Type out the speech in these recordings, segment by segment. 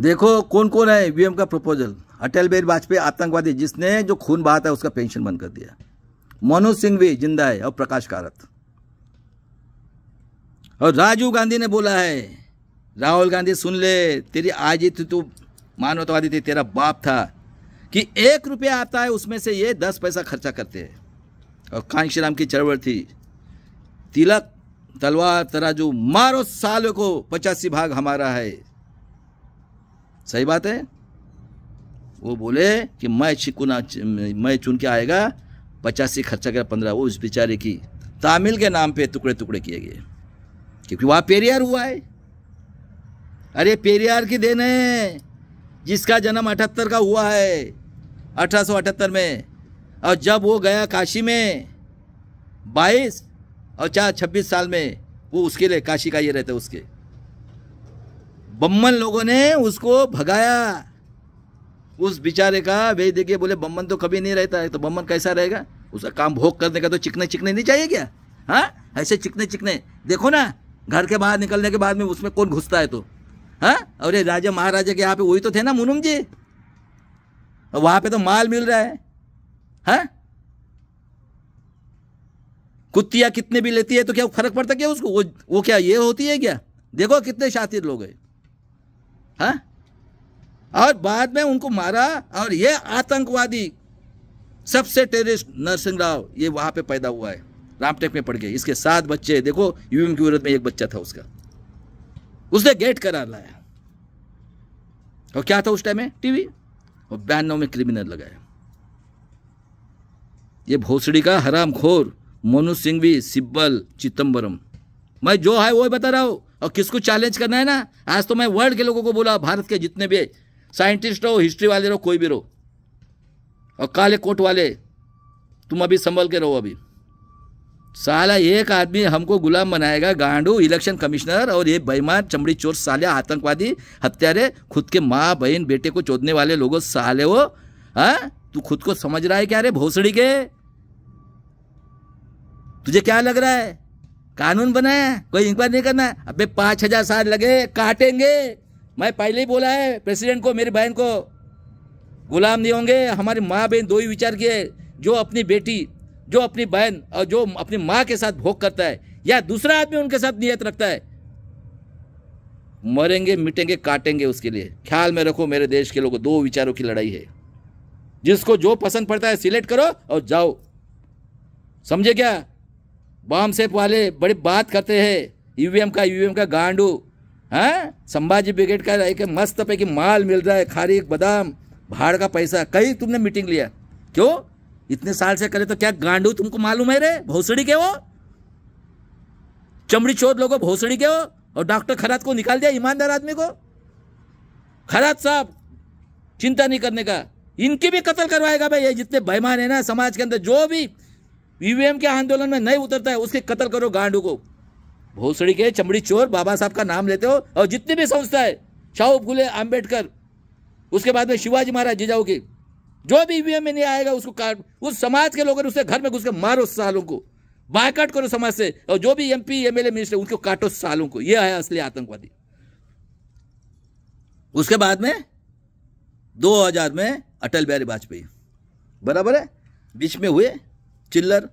देखो कौन कौन है ईवीएम का प्रपोजल। अटल बिहारी वाजपेयी आतंकवादी जिसने जो खून बहाता है उसका पेंशन बंद कर दिया। मनोज सिंघवी जिंदा है और प्रकाश कारत। और राजीव गांधी ने बोला है, राहुल गांधी सुन ले, तेरी आज ही तू मानवतावादी थी, तेरा बाप था, कि 1 रुपया आता है उसमें से ये 10 पैसा खर्चा करते हैं। और कांशीराम की चळवळ थी, तिलक तलवार तराजू मारो सालों को 85 भाग हमारा है। सही बात है। वो बोले कि मैं चुन के आएगा, 85 खर्चा किया, 15 वो उस बेचारे की तामिल के नाम पे टुकड़े टुकड़े किए गए, क्योंकि वहाँ पेरियार हुआ है। अरे पेरियार की देन है, जिसका जन्म 78 का हुआ है, 1878 में। और जब वो गया काशी में 22 और 26 साल में, वो उसके लिए काशी का ये रहता है, उसके बम्मन लोगों ने उसको भगाया, उस बेचारे का। वे देखिए बोले बम्मन तो कभी नहीं रहता है, तो बम्मन कैसा रहेगा? उसका काम भोग करने का तो चिकने चिकने नहीं चाहिए क्या? हाँ, ऐसे चिकने चिकने देखो ना, घर के बाहर निकलने के बाद में उसमें कौन घुसता है तो, हाँ। और ये राजा महाराजा के यहाँ पे वही तो थे ना मुनुम जी, वहां पे तो माल मिल रहा है, हाँ। कुत्तियां कितने भी लेती है तो क्या फर्क पड़ता क्या उसको? वो क्या ये होती है क्या? देखो कितने शातिर लोग हैं, हाँ। और बाद में उनको मारा। और ये आतंकवादी सबसे टेररिस्ट नरसिंह राव, ये वहां पे पैदा हुआ है, रामटेक में पड़ गए। इसके 7 बच्चे, देखो यूएम की औरत में 1 बच्चा था उसका, उसने गेट करार लाया। और क्या था उस टाइम में? टीवी। और 92 में क्रिमिनल लगाया। ये भोसड़ी का हरामखोर मनोज सिंघवी, सिब्बल, चिदम्बरम, मैं जो है वो बता रहा हूं। और किसको चैलेंज करना है ना, आज तो मैं वर्ल्ड के लोगों को बोला, भारत के जितने भी साइंटिस्ट हो, हिस्ट्री वाले रहो, कोई भी रहो, और काले कोट वाले, तुम अभी संभल के रहो। अभी साला एक आदमी हमको गुलाम बनाएगा, गांडू इलेक्शन कमिश्नर, और ये बेईमान चमड़ी चोर साले आतंकवादी हत्यारे, खुद के माँ बहन बेटे को चोदने वाले लोगों साले वो, हाँ। तू खुद को समझ रहा है क्या रे भोसड़ी के? तुझे क्या लग रहा है कानून बनाया कोई इंक्वायरी नहीं करना? अबे 5000 साल लगे, काटेंगे। मैं पहले ही बोला है प्रेसिडेंट को, मेरी बहन को, गुलाम नहीं होंगे। हमारी माँ बहन 2 ही विचार किए, जो अपनी बेटी, जो अपनी बहन और जो अपनी माँ के साथ भोग करता है, या दूसरा आदमी उनके साथ नियत रखता है, मरेंगे मिटेंगे काटेंगे। उसके लिए ख्याल में रखो मेरे देश के लोगों, 2 विचारों की लड़ाई है। जिसको जो पसंद पड़ता है सिलेक्ट करो और जाओ, समझे क्या? बॉम्ब सेप वाले बड़ी बात करते हैं, ईवीएम का गांडू, हाँ। संभाजी ब्रिगेड का एक मस्त पे कि माल मिल रहा है, खारीक बादाम, भाड़ का पैसा। कहीं तुमने मीटिंग लिया क्यों? इतने साल से करे तो क्या गांडू तुमको मालूम है रे? भोसड़ी के हो, चमड़ी चोर लोगों, भोसड़ी के हो। और डॉक्टर खरात को निकाल दिया, ईमानदार आदमी को। खरात साहब चिंता नहीं करने का, इनकी भी कत्ल करवाएगा भाई। ये जितने बेईमान है ना समाज के अंदर, जो भी ईवीएम के आंदोलन में नहीं उतरता है, उसके कत्ल करो गांडू को। भोसड़ी के चमड़ी चोर, बाबा साहब का नाम लेते हो। और जितनी भी संस्था है, शाहू फुले आंबेडकर, उसके बाद में शिवाजी महाराज जिजाऊ की, जो भी ईवीएम में नहीं आएगा उसको काट, उस समाज के लोग उसके घर में घुस के मारो सालों को, बायकॉट करो समाज से। और जो भी एमपी एमएलए मिनिस्टर उनको काटो सालों को। यह है असली आतंकवादी। उसके बाद में 2000 में अटल बिहारी वाजपेयी, बराबर है, बीच में हुए चिल्लर।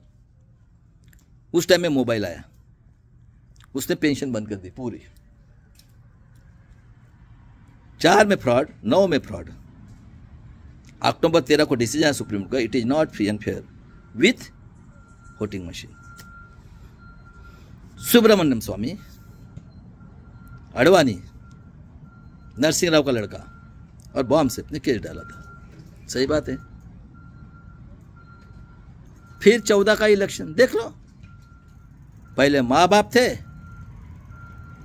उस टाइम में मोबाइल आया, उसने पेंशन बंद कर दी पूरी। 4 में फ्रॉड, 9 में फ्रॉड। अक्टूबर 13 को डिसीजन है सुप्रीम कोर्ट का, it is not free and fair with voting machine. Subramanian Swamy, Advani, Narasimha Rao का लड़का, और बॉम्ब से अपने केस डाला था। सही बात है। फिर 14 का इलेक्शन देख लो, पहले माँ बाप थे,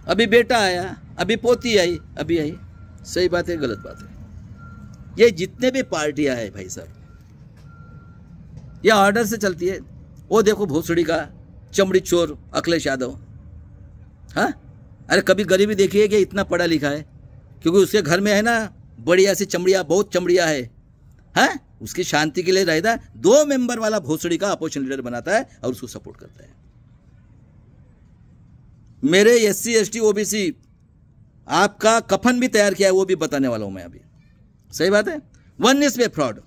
अभी बेटा आया, अभी पोती आई, अभी आई। सही बात है, गलत बात है? ये जितने भी पार्टियां हैं भाई साहब, ये ऑर्डर से चलती है। वो देखो भोसड़ी का चमड़ी चोर अखिलेश यादव, हाँ। अरे कभी गरीबी देखी है कि इतना पढ़ा लिखा है? क्योंकि उसके घर में है ना बढ़िया सी चमड़िया, बहुत चमड़िया है, हाँ। उसकी शांति के लिए रहता है। 2 मेंबर वाला भोसड़ी का अपोजिशन लीडर बनाता है और उसको सपोर्ट करता है। मेरे SC ST OBC आपका कफन भी तैयार किया है, वो भी बताने वाला हूं मैं अभी। सही बात है। 19 में फ्रॉड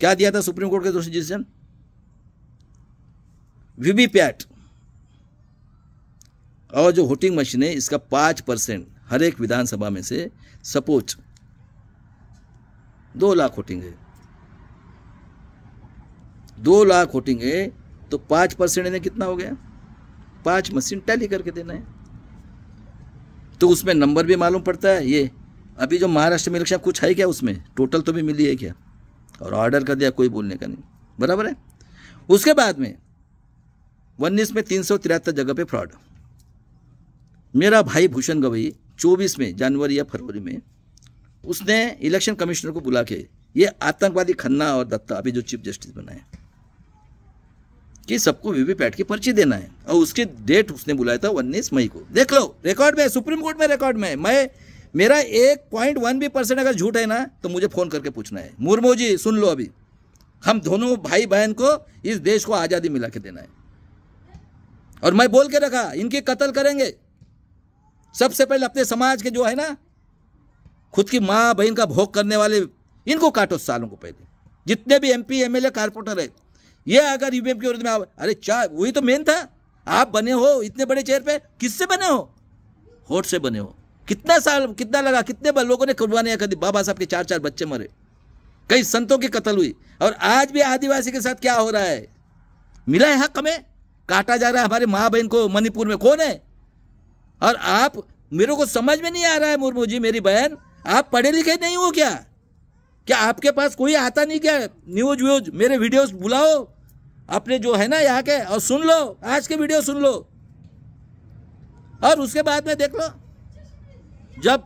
क्या दिया था सुप्रीम कोर्ट के दोषी डिसीजन, वीवीपैट और जो वोटिंग मशीन है इसका 5% हर एक विधानसभा में से, सपोज 2 लाख वोटिंग है, 2 लाख वोटिंग है तो 5% इन्हें कितना हो गया, 5 मशीन टैली करके देना है। तो उसमें नंबर भी मालूम पड़ता है। ये अभी जो महाराष्ट्र में इलेक्शन कुछ है क्या, उसमें टोटल तो भी मिली है क्या, और ऑर्डर कर दिया, कोई बोलने का नहीं, बराबर है। उसके बाद में 19 में 373 जगह पे फ्रॉड। मेरा भाई भूषण गवई 24 में जनवरी या फरवरी में उसने इलेक्शन कमिश्नर को बुला के ये आतंकवादी खन्ना और दत्ता अभी जो चीफ जस्टिस बनाए कि सबको वीवीपैट की पर्ची देना है, और उसकी डेट उसने बुलाया था 19 मई को। देख लो रिकॉर्ड में, सुप्रीम कोर्ट में रिकॉर्ड में। मेरा 1.1 भी % अगर झूठ है ना तो मुझे फोन करके पूछना है। मुर्मू जी सुन लो, अभी हम दोनों भाई बहन को इस देश को आज़ादी मिला के देना है, और मैं बोल के रखा इनके कत्ल करेंगे। सबसे पहले अपने समाज के जो है ना, खुद की माँ बहन का भोग करने वाले, इनको काटो सालों को पहले। जितने भी MP MLA कारपोरेटर है, ये अगर ईवीएम के विरोध में अरे वही तो मेन था। आप बने हो इतने बड़े चेयर पे, किससे बने हो, होट से बने हो। कितना साल, कितना लगा, कितने लोगों ने कुर्बानियां कर दी। बाबा साहब के 4 बच्चे मरे, कई संतों की कत्ल हुई, और आज भी आदिवासी के साथ क्या हो रहा है, मिला है हक हमें, काटा जा रहा है हमारे माँ बहन को। मणिपुर में कौन है, और आप, मेरे को समझ में नहीं आ रहा है मुर्मू जी, मेरी बहन, आप पढ़े लिखे नहीं हो क्या? क्या आपके पास कोई आता नहीं क्या न्यूज व्यूज? मेरे वीडियोस बुलाओ अपने जो है ना यहाँ के, और सुन लो, आज के वीडियो सुन लो, और उसके बाद में देख लो। जब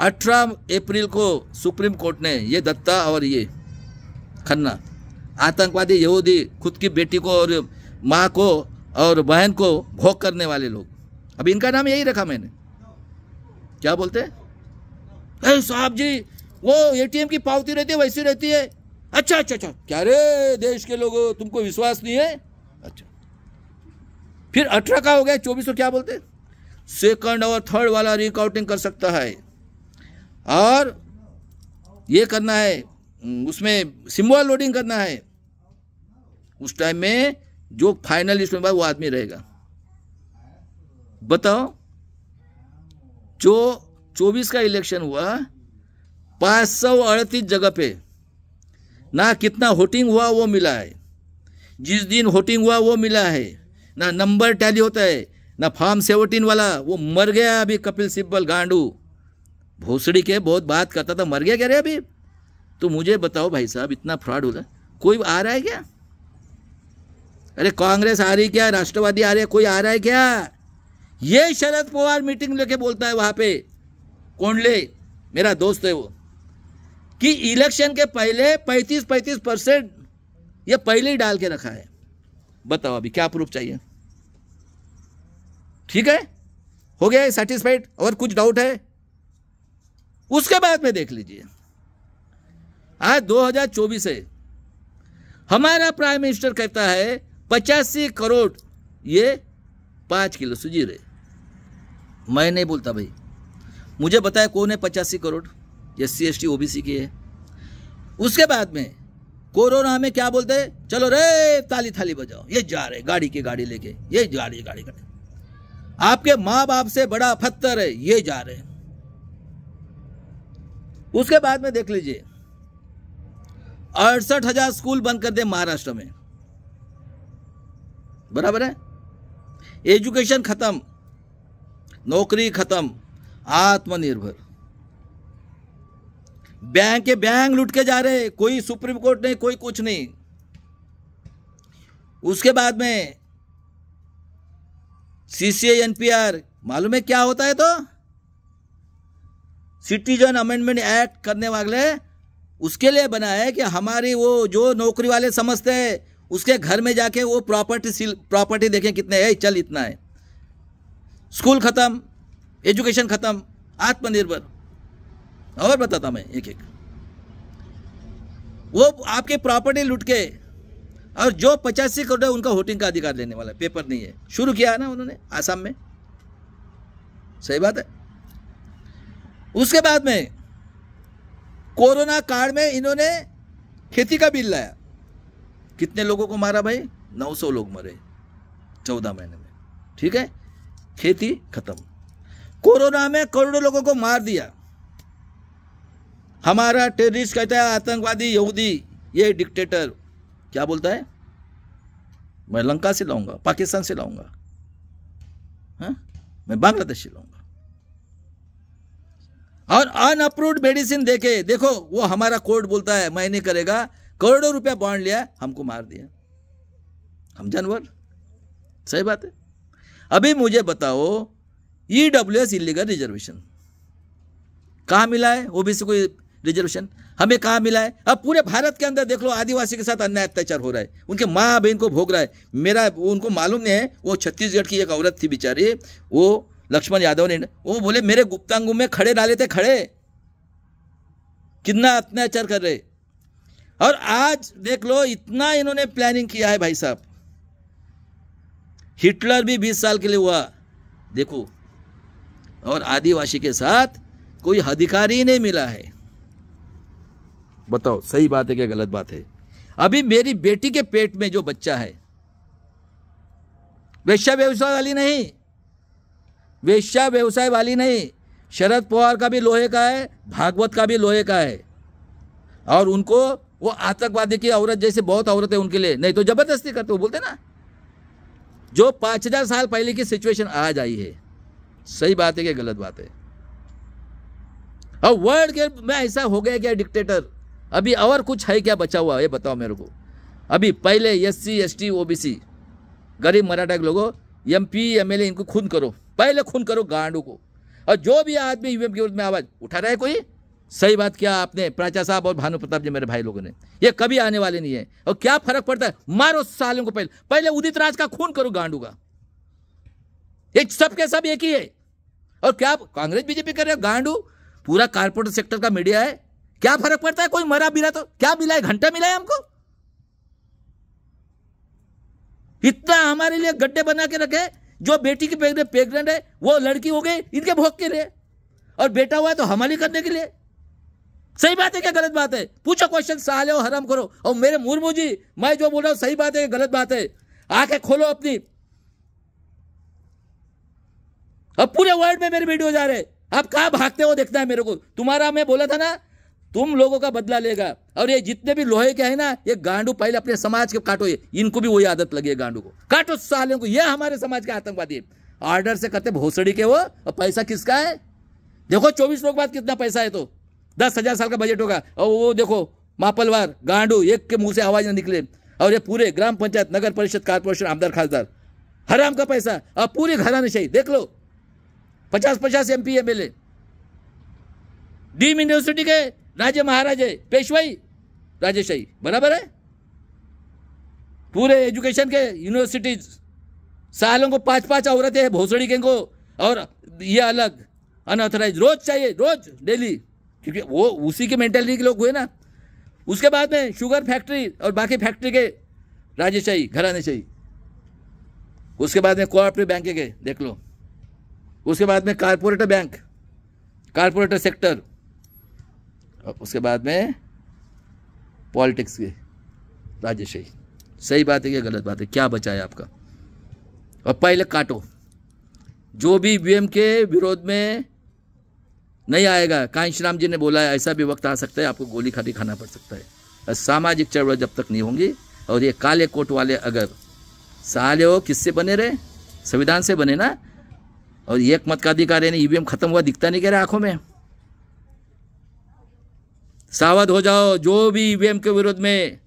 18 अप्रैल को सुप्रीम कोर्ट ने ये दत्ता और ये खन्ना आतंकवादी यहूदी, खुद की बेटी को और माँ को और बहन को भोग करने वाले लोग, अब इनका नाम यही रखा मैंने, क्या बोलते हैं, साहब जी वो ATM की पावती रहती है वैसी रहती है। अच्छा, क्या रे देश के लोगों, तुमको विश्वास नहीं है? अच्छा, फिर 18 का हो गया, 24 को क्या बोलते, सेकंड और थर्ड वाला रिकाउंटिंग कर सकता है, और ये करना है, उसमें सिंबल लोडिंग करना है। उस टाइम में जो फाइनल लिस्ट में वो आदमी रहेगा। बताओ, जो 24 का इलेक्शन हुआ, 538 जगह पे ना कितना वोटिंग हुआ वो मिला है, जिस दिन वोटिंग हुआ वो मिला है, ना नंबर टैली होता है, ना फॉर्म 17 वाला, वो मर गया अभी कपिल सिब्बल गांडू, भोसड़ी के बहुत बात करता था, मर गया क्या रे अभी? तो मुझे बताओ भाई साहब, इतना फ्रॉड हो रहा है, कोई आ रहा है क्या? अरे कांग्रेस आ रही क्या, राष्ट्रवादी आ रही है, कोई आ रहा है क्या? ये शरद पवार मीटिंग लेके बोलता है वहां पे, कोंडले मेरा दोस्त है वो, कि इलेक्शन के पहले 35% ये पहले ही डाल के रखा है। बताओ अभी क्या प्रूफ चाहिए? ठीक है, हो गया है सेटिस्फाइड, और कुछ डाउट है? उसके बाद में देख लीजिए, आज 2024 है, हमारा प्राइम मिनिस्टर कहता है 85 करोड़ ये 5 किलो सूजी रहे। मैं नहीं बोलता भाई, मुझे बताया कौन है 85 करोड़? SC ST OBC की है। उसके बाद में कोरोना में क्या बोलते हैं, चलो रे ताली थाली बजाओ, ये जा रहे गाड़ी की गाड़ी लेके, ये गाड़ी आपके माँ बाप से बड़ा पत्थर है, ये जा रहे। उसके बाद में देख लीजिए, 68,000 स्कूल बंद कर दे महाराष्ट्र में, बराबर है। एजुकेशन खत्म, नौकरी खत्म, आत्मनिर्भर, बैंक के बैंक लूट के जा रहे, कोई सुप्रीम कोर्ट नहीं, कोई कुछ नहीं। उसके बाद में CCI NPR मालूम है क्या होता है? तो सिटीजन अमेंडमेंट एक्ट करने वाले उसके लिए बना है कि हमारी वो जो नौकरी वाले समझते हैं, उसके घर में जाके वो प्रॉपर्टी देखें कितने है, चल इतना है। स्कूल खत्म, एजुकेशन खत्म, आत्मनिर्भर। और बताता मैं एक एक, वो आपके प्रॉपर्टी लूट के, और जो 85 करोड़ उनका वोटिंग का अधिकार लेने वाला, पेपर नहीं है। शुरू किया है ना उन्होंने आसाम में, सही बात है। उसके बाद में कोरोना काल में इन्होंने खेती का बिल लाया। कितने लोगों को मारा भाई? 900 लोग मरे 14 महीने में। ठीक है, खेती खत्म। कोरोना में करोड़ों लोगों को मार दिया। हमारा टेररिस्ट कहता है आतंकवादी यहूदी, ये डिक्टेटर क्या बोलता है? मैं लंका से लाऊंगा, पाकिस्तान से लाऊंगा, हाँ? मैं बांग्लादेश से लाऊंगा। और अनअप्रूव्ड मेडिसिन देके देखो, वो हमारा कोर्ट बोलता है मैं नहीं करेगा, करोड़ों रुपया बॉन्ड लिया, हमको मार दिया। हम जानवर? सही बात है। अभी मुझे बताओ, ईडब्ल्यूएस इलीगल रिजर्वेशन कहाँ मिला है? ओबीसी को रिजर्वेशन हमें कहाँ मिला है? अब पूरे भारत के अंदर देख लो, आदिवासी के साथ अन्याय अत्याचार हो रहा है, उनके माँ बहन को भोग रहा है। मेरा उनको मालूम नहीं है, वो छत्तीसगढ़ की एक औरत थी बेचारी, वो लक्ष्मण यादव ने, वो बोले मेरे गुप्तांगों में खड़े डाले थे, खड़े, कितना अत्याचार कर रहे। और आज देख लो, इतना इन्होंने प्लानिंग किया है भाई साहब। हिटलर भी 20 साल के लिए हुआ, देखो, और आदिवासी के साथ कोई अधिकार ही नहीं मिला है। बताओ सही बात है क्या गलत बात है? अभी मेरी बेटी के पेट में जो बच्चा है, वेश्या व्यवसाय वाली नहीं, वेश्या व्यवसाय वाली नहीं, शरद पवार का भी लोहे का है, भागवत का भी लोहे का है। और उनको वो आतंकवादी की औरत जैसे बहुत औरतें उनके लिए नहीं तो जबरदस्ती करते, वो बोलते ना, जो 5000 साल पहले की सिचुएशन आज आई है। सही बात है कि गलत बात है? और वर्ल्ड के में ऐसा हो गया क्या डिक्टेटर? अभी और कुछ है क्या बचा हुआ? ये बताओ मेरे को। अभी पहले SC ST OBC गरीब मराठा के लोगों, MP MLA इनको खून करो, पहले खून करो गांडू को। और जो भी आदमी ईवीएम के विरुद्ध में आवाज उठा रहा है कोई, सही बात किया आपने प्राचा साहब और भानु प्रताप जी, मेरे भाई लोगों ने, ये कभी आने वाले नहीं है। और क्या फर्क पड़ता है? मारो सालों को, पहले उदित राज का खून करो गांडू का। एक सबके सब एक ही है। और क्या कांग्रेस बीजेपी कर रहे हो? गांडू पूरा कारपोरेट सेक्टर का मीडिया है, क्या फर्क पड़ता है? कोई मरा बिरा तो क्या मिला है? घंटा मिला है हमको? इतना हमारे लिए गड्ढे बना के रखे। जो बेटी की प्रेग्नेंट है वो लड़की हो गई इनके भोग के लिए, और बेटा हुआ तो हमारी करने के लिए। सही बात है क्या गलत बात है? पूछो क्वेश्चन, साले हो हराम करो। और मेरे मुर्मू जी, मैं जो बोल रहा हूं सही बात है गलत बात है? आंखें खोलो अपनी। अब पूरे वर्ल्ड में मेरे वीडियो जा रहे, आप कहां भागते हो देखना है मेरे को। तुम्हारा मैं बोला था ना, तुम लोगों का बदला लेगा। और ये जितने भी लोहे के हैं ना, ये गांडू पहले अपने समाज के काटो, ये इनको भी वही आदत लगी है, गांडू को काटो सालों को। ये हमारे समाज के आतंकवादी है, ऑर्डर से करते भोसड़ी के वो। और पैसा किसका है? देखो 24 लोग बाद कितना पैसा है, तो 10,000 साल का बजट होगा। और वो देखो मापलवार गांडू, एक के मुंह से आवाज न निकले। और ये पूरे ग्राम पंचायत, नगर परिषद, कारपोरेशन, आमदार खासदार, हराम का पैसा। और पूरी घरानेशाही देख लो, 50-50 MP MLA, डीम यूनिवर्सिटी के राजे महाराजे, पेशवाई राजेशाही, बराबर है। पूरे एजुकेशन के यूनिवर्सिटीज, सालों को 5-5 औरतें हैं भोसड़ी के को, और ये अलग अनऑथराइज, रोज चाहिए, रोज डेली, क्योंकि वो उसी के मेंटेलिटी के लोग हुए ना। उसके बाद में शुगर फैक्ट्री और बाकी फैक्ट्री के राजेशाही, घरानेशाही। उसके बाद में कोऑपरेटिव बैंक के देख लो। उसके बाद में कारपोरेटर बैंक, कारपोरेटर सेक्टर। और उसके बाद में पॉलिटिक्स के राजेशाही। सही बात है कि गलत बात है? क्या बचा है आपका? और पहले काटो, जो भी ईवीएम के विरोध में नहीं आएगा, कांशीराम जी ने बोला है, ऐसा भी वक्त आ सकता है आपको गोली खाली खाना पड़ सकता है। और सामाजिक चळवळ जब तक नहीं होंगी, और ये काले कोट वाले अगर साले हो, किससे बने रहे? संविधान से बने ना। और एक मत का अधिकार है, ईवीएम खत्म हुआ दिखता नहीं कह रहा आंखों में। सावध हो जाओ, जो भी ईवीएम के विरोध में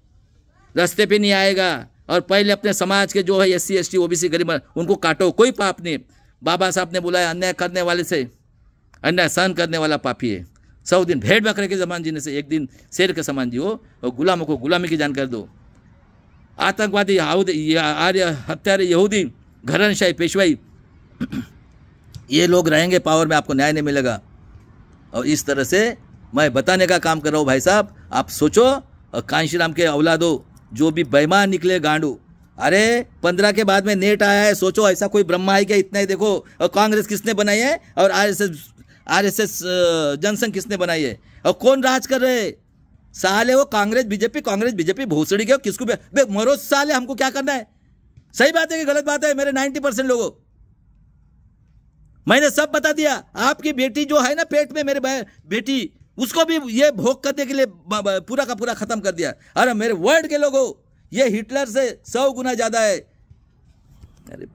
रास्ते पे नहीं आएगा। और पहले अपने समाज के जो है SC ST OBC गरीब, उनको काटो, कोई पाप नहीं। बाबा साहब ने बोला है, अन्याय करने वाले से अन्याय सहन करने वाला पापी है। 100 दिन भेड़ बकरे के समान जीने से 1 दिन शेर के समान जियो, और गुलामों को गुलामी की जान कर दो। आतंकवादी, आर्य, हत्यारे, यहूदी, घरानेशाही, पेशवाई, ये लोग रहेंगे पावर में, आपको न्याय नहीं मिलेगा। और इस तरह से मैं बताने का काम कर रहा हूँ भाई साहब। आप सोचो, और कांशीराम के औलादो, जो भी बेईमान निकले गांडू, अरे 15 के बाद में नेट आया है, सोचो ऐसा कोई ब्रह्मा है क्या? इतना ही देखो, और कांग्रेस किसने बनाई है, और आरएसएस जनसंघ किसने बनाई है, और कौन राज कर रहे हैं? साले वो कांग्रेस बीजेपी भोसड़ी के, किसको मरो साले, हमको क्या करना है? सही बात है कि गलत बात है? मेरे 90% लोगों, मैंने सब बता दिया। आपकी बेटी जो है ना पेट में, मेरे बेटी, उसको भी ये भोग करने के लिए पूरा का पूरा खत्म कर दिया। अरे मेरे वर्ल्ड के लोगों, ये हिटलर से 100 गुना ज्यादा है। अरे